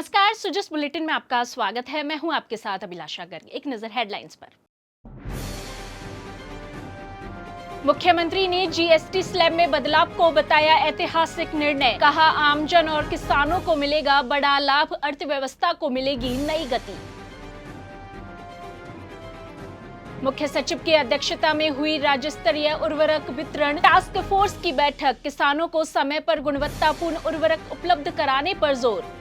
नमस्कार, सुजस बुलेटिन में आपका स्वागत है। मैं हूं आपके साथ अभिलाषा गर्ग। एक नजर हेडलाइंस पर। मुख्यमंत्री ने जीएसटी स्लैब में बदलाव को बताया ऐतिहासिक निर्णय। कहा, आमजन और किसानों को मिलेगा बड़ा लाभ, अर्थव्यवस्था को मिलेगी नई गति। मुख्य सचिव की अध्यक्षता में हुई राज्य स्तरीय उर्वरक वितरण टास्क फोर्स की बैठक। किसानों को समय पर गुणवत्तापूर्ण उर्वरक उपलब्ध कराने पर जोर।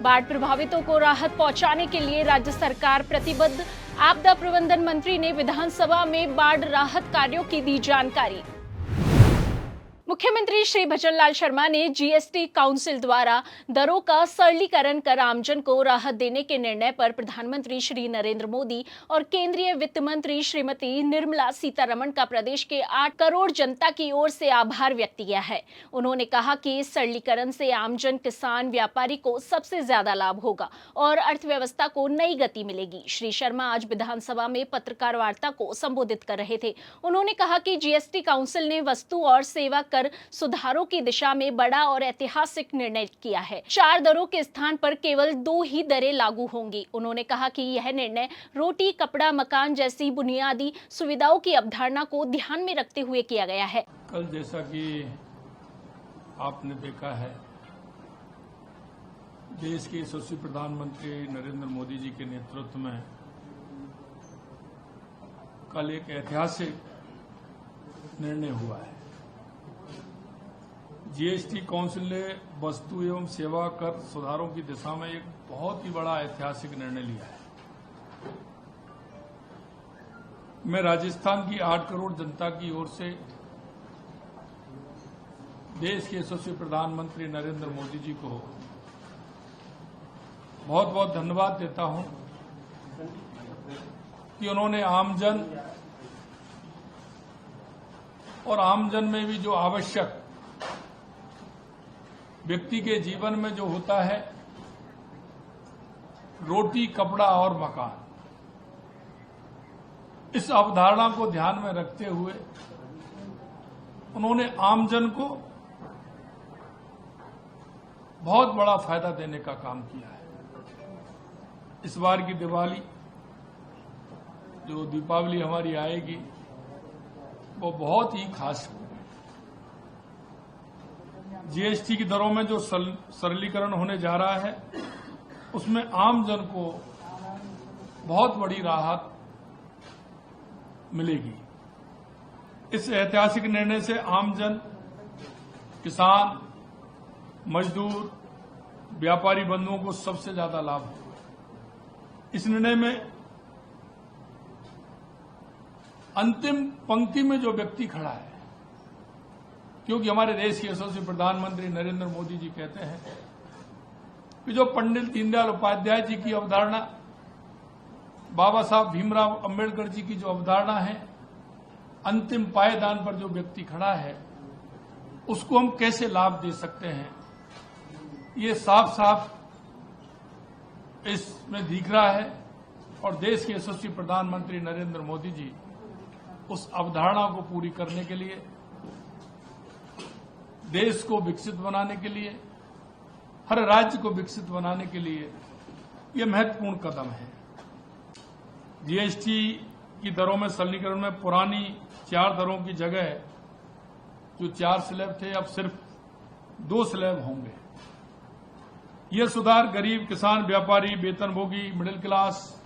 बाढ़ प्रभावितों को राहत पहुंचाने के लिए राज्य सरकार प्रतिबद्ध। आपदा प्रबंधन मंत्री ने विधानसभा में बाढ़ राहत कार्यों की दी जानकारी। मुख्यमंत्री श्री भजनलाल शर्मा ने जीएसटी काउंसिल द्वारा दरों का सरलीकरण कर आमजन को राहत देने के निर्णय पर प्रधानमंत्री श्री नरेंद्र मोदी और केंद्रीय वित्त मंत्री श्रीमती निर्मला सीतारमण का प्रदेश के 8 करोड़ जनता की ओर से आभार व्यक्त किया है। उन्होंने कहा कि इस सरलीकरण से आमजन, किसान, व्यापारी को सबसे ज्यादा लाभ होगा और अर्थव्यवस्था को नई गति मिलेगी। श्री शर्मा आज विधानसभा में पत्रकार वार्ता को संबोधित कर रहे थे। उन्होंने कहा कि जीएसटी काउंसिल ने वस्तु और सेवा कर सुधारों की दिशा में बड़ा और ऐतिहासिक निर्णय किया है। 4 दरों के स्थान पर केवल 2 ही दरें लागू होंगी। उन्होंने कहा कि यह निर्णय रोटी, कपड़ा, मकान जैसी बुनियादी सुविधाओं की अवधारणा को ध्यान में रखते हुए किया गया है। कल जैसा कि आपने देखा है, देश के यशस्वी प्रधानमंत्री नरेंद्र मोदी जी के नेतृत्व में कल एक ऐतिहासिक निर्णय हुआ है। जीएसटी काउंसिल ने वस्तु एवं सेवा कर सुधारों की दिशा में एक बहुत ही बड़ा ऐतिहासिक निर्णय लिया है। मैं राजस्थान की 8 करोड़ जनता की ओर से देश के यशस्वी प्रधानमंत्री नरेंद्र मोदी जी को बहुत बहुत धन्यवाद देता हूं कि उन्होंने आमजन और आमजन में भी जो आवश्यक व्यक्ति के जीवन में जो होता है, रोटी, कपड़ा और मकान, इस अवधारणा को ध्यान में रखते हुए उन्होंने आमजन को बहुत बड़ा फायदा देने का काम किया है। इस बार की दिवाली, जो दीपावली हमारी आएगी, वो बहुत ही खास है। जीएसटी की दरों में जो सरलीकरण होने जा रहा है, उसमें आम जन को बहुत बड़ी राहत मिलेगी। इस ऐतिहासिक निर्णय से आम जन, किसान, मजदूर, व्यापारी बंधुओं को सबसे ज्यादा लाभ होगा। इस निर्णय में अंतिम पंक्ति में जो व्यक्ति खड़ा है, क्योंकि हमारे देश के यशस्वी प्रधानमंत्री नरेंद्र मोदी जी कहते हैं कि जो पंडित दीनदयाल उपाध्याय जी की अवधारणा, बाबा साहब भीमराव अंबेडकर जी की जो अवधारणा है, अंतिम पायदान पर जो व्यक्ति खड़ा है, उसको हम कैसे लाभ दे सकते हैं, ये साफ साफ इसमें दिख रहा है। और देश के यशस्वी प्रधानमंत्री नरेंद्र मोदी जी उस अवधारणा को पूरी करने के लिए, देश को विकसित बनाने के लिए, हर राज्य को विकसित बनाने के लिए ये महत्वपूर्ण कदम है। जीएसटी की दरों में सरलीकरण में पुरानी 4 दरों की जगह जो 4 स्लैब थे, अब सिर्फ 2 स्लैब होंगे। ये सुधार गरीब, किसान, व्यापारी, वेतनभोगी, मिडिल क्लास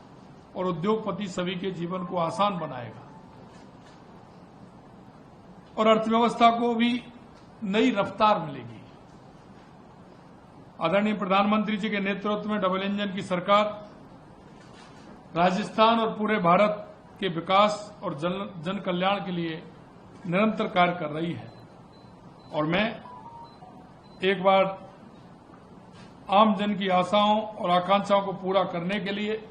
और उद्योगपति सभी के जीवन को आसान बनाएगा और अर्थव्यवस्था को भी नई रफ्तार मिलेगी। आदरणीय प्रधानमंत्री जी के नेतृत्व में डबल इंजन की सरकार राजस्थान और पूरे भारत के विकास और जन कल्याण के लिए निरंतर कार्य कर रही है। और मैं एक बार आम जन की आशाओं और आकांक्षाओं को पूरा करने के लिए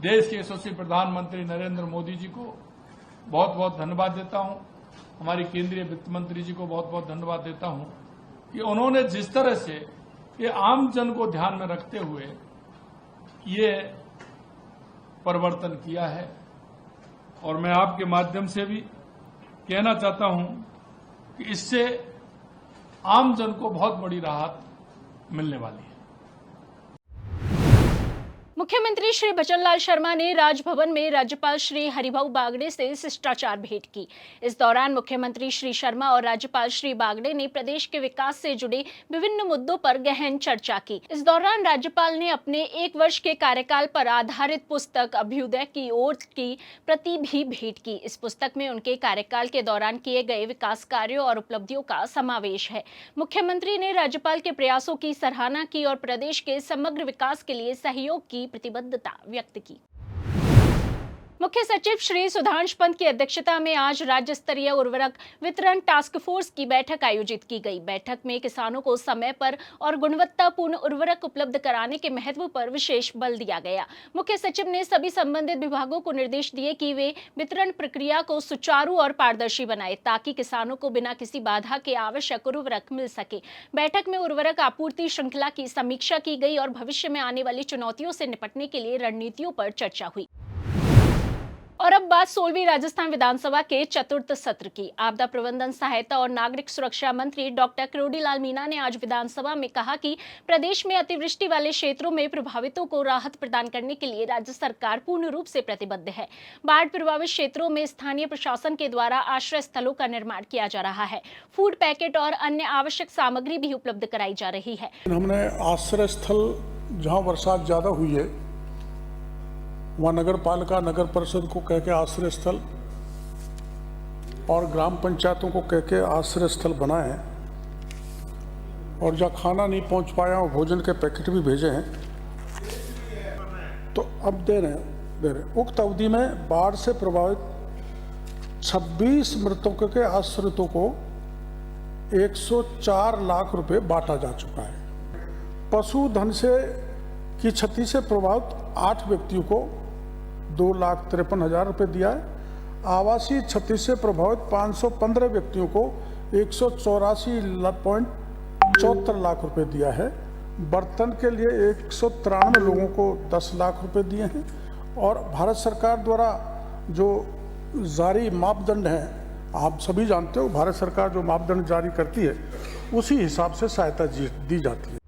देश के यशस्वी प्रधानमंत्री नरेंद्र मोदी जी को बहुत बहुत धन्यवाद देता हूं। हमारी केंद्रीय वित्त मंत्री जी को बहुत बहुत धन्यवाद देता हूं कि उन्होंने जिस तरह से ये आम जन को ध्यान में रखते हुए ये परिवर्तन किया है। और मैं आपके माध्यम से भी कहना चाहता हूं कि इससे आम जन को बहुत बड़ी राहत मिलने वाली है। मुख्यमंत्री श्री बचनलाल शर्मा ने राजभवन में राज्यपाल श्री हरिभाऊ बागड़े से शिष्टाचार भेंट की। इस दौरान मुख्यमंत्री श्री शर्मा और राज्यपाल श्री बागड़े ने प्रदेश के विकास से जुड़े विभिन्न मुद्दों पर गहन चर्चा की। इस दौरान राज्यपाल ने अपने 1 वर्ष के कार्यकाल पर आधारित पुस्तक अभ्युदय की ओर की प्रति भी भेंट की। इस पुस्तक में उनके कार्यकाल के दौरान किए गए विकास कार्यों और उपलब्धियों का समावेश है। मुख्यमंत्री ने राज्यपाल के प्रयासों की सराहना की और प्रदेश के समग्र विकास के लिए सहयोग की प्रतिबद्धता व्यक्त की। मुख्य सचिव श्री सुधांशु पंत की अध्यक्षता में आज राज्य स्तरीय उर्वरक वितरण टास्क फोर्स की बैठक आयोजित की गई। बैठक में किसानों को समय पर और गुणवत्तापूर्ण उर्वरक उपलब्ध कराने के महत्व पर विशेष बल दिया गया। मुख्य सचिव ने सभी संबंधित विभागों को निर्देश दिए कि वे वितरण प्रक्रिया को सुचारू और पारदर्शी बनाए ताकि किसानों को बिना किसी बाधा के आवश्यक उर्वरक मिल सके। बैठक में उर्वरक आपूर्ति श्रृंखला की समीक्षा की गई और भविष्य में आने वाली चुनौतियों से निपटने के लिए रणनीतियों पर चर्चा हुई। और अब बात 16वीं राजस्थान विधानसभा के चतुर्थ सत्र की। आपदा प्रबंधन, सहायता और नागरिक सुरक्षा मंत्री डॉक्टर किरोड़ीलाल मीणा ने आज विधानसभा में कहा कि प्रदेश में अतिवृष्टि वाले क्षेत्रों में प्रभावितों को राहत प्रदान करने के लिए राज्य सरकार पूर्ण रूप से प्रतिबद्ध है। बाढ़ प्रभावित क्षेत्रों में स्थानीय प्रशासन के द्वारा आश्रय स्थलों का निर्माण किया जा रहा है। फूड पैकेट और अन्य आवश्यक सामग्री भी उपलब्ध कराई जा रही है। हमने आश्रय स्थल जहाँ बरसात ज्यादा हुई है वहाँ नगर पालिका, नगर परिषद को कह के आश्रय स्थल और ग्राम पंचायतों को कह के आश्रय स्थल बनाए हैं और जहाँ खाना नहीं पहुँच पाया वो भोजन के पैकेट भी भेजे हैं। तो अब दे रहे उक्त अवधि में बाढ़ से प्रभावित 26 मृतकों के आश्रितों को 104 लाख रुपए बांटा जा चुका है। पशुधन से की क्षति से प्रभावित 8 व्यक्तियों को 2,53,000 रुपये दिया है। आवासीय क्षति से प्रभावित 515 व्यक्तियों को 184.74 लाख रुपए दिया है। बर्तन के लिए 193 लोगों को 10 लाख रुपए दिए हैं और भारत सरकार द्वारा जो जारी मापदंड हैं, आप सभी जानते हो भारत सरकार जो मापदंड जारी करती है उसी हिसाब से सहायता दी जाती है।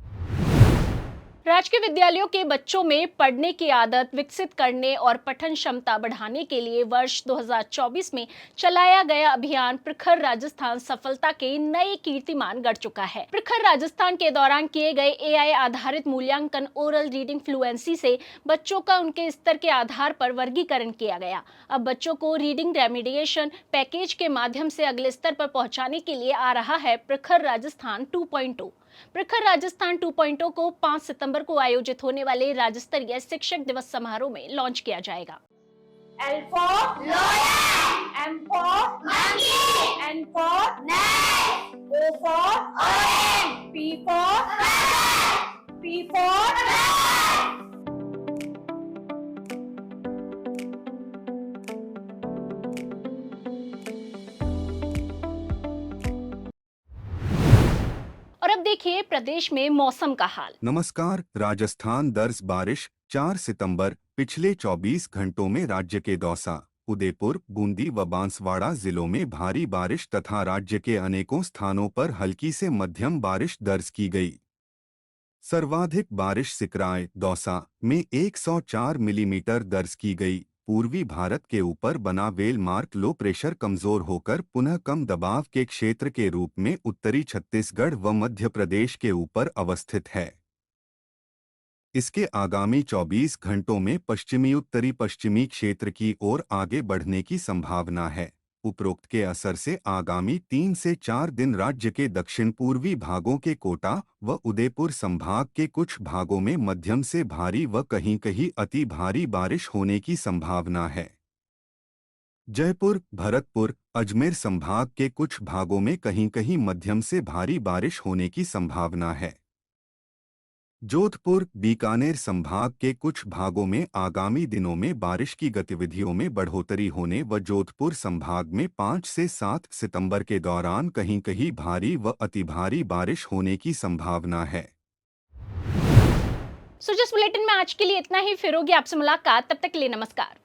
राजकीय विद्यालयों के बच्चों में पढ़ने की आदत विकसित करने और पठन क्षमता बढ़ाने के लिए वर्ष 2024 में चलाया गया अभियान प्रखर राजस्थान सफलता के नए कीर्तिमान गढ़ चुका है। प्रखर राजस्थान के दौरान किए गए AI आधारित मूल्यांकन ओरल रीडिंग फ्लुएंसी से बच्चों का उनके स्तर के आधार पर वर्गीकरण किया गया। अब बच्चों को रीडिंग रेमिडिएशन पैकेज के माध्यम से अगले स्तर पर पहुंचाने के लिए आ रहा है प्रखर राजस्थान 2.0। प्रखर राजस्थान 2.0 को 5 सितंबर को आयोजित होने वाले राज्य स्तरीय शिक्षक दिवस समारोह में लॉन्च किया जाएगा। L for lawyer, M for monkey, N for nest, O for orange, P for parrot, P for parrot. और अब देखिए प्रदेश में मौसम का हाल। नमस्कार। राजस्थान दर्ज बारिश 4 सितंबर। पिछले 24 घंटों में राज्य के दौसा, उदयपुर, बूंदी व बांसवाड़ा जिलों में भारी बारिश तथा राज्य के अनेकों स्थानों पर हल्की से मध्यम बारिश दर्ज की गई। सर्वाधिक बारिश सिकराय, दौसा में 104 मिलीमीटर दर्ज की गई। पूर्वी भारत के ऊपर बना वेल मार्क लो प्रेशर कमजोर होकर पुनः कम दबाव के क्षेत्र के रूप में उत्तरी छत्तीसगढ़ व मध्य प्रदेश के ऊपर अवस्थित है। इसके आगामी 24 घंटों में पश्चिमी उत्तरी पश्चिमी क्षेत्र की ओर आगे बढ़ने की संभावना है। उपरोक्त के असर से आगामी 3 से 4 दिन राज्य के दक्षिण पूर्वी भागों के कोटा व उदयपुर संभाग के कुछ भागों में मध्यम से भारी व कहीं-कहीं अति भारी बारिश होने की संभावना है। जयपुर, भरतपुर, अजमेर संभाग के कुछ भागों में कहीं-कहीं मध्यम से भारी बारिश होने की संभावना है। जोधपुर, बीकानेर संभाग के कुछ भागों में आगामी दिनों में बारिश की गतिविधियों में बढ़ोतरी होने व जोधपुर संभाग में 5 से 7 सितंबर के दौरान कहीं-कहीं भारी व अति भारी बारिश होने की संभावना है। जिस बुलेटिन में आज के लिए इतना ही। फिर होगी आपसे मुलाकात, तब तक के लिए नमस्कार।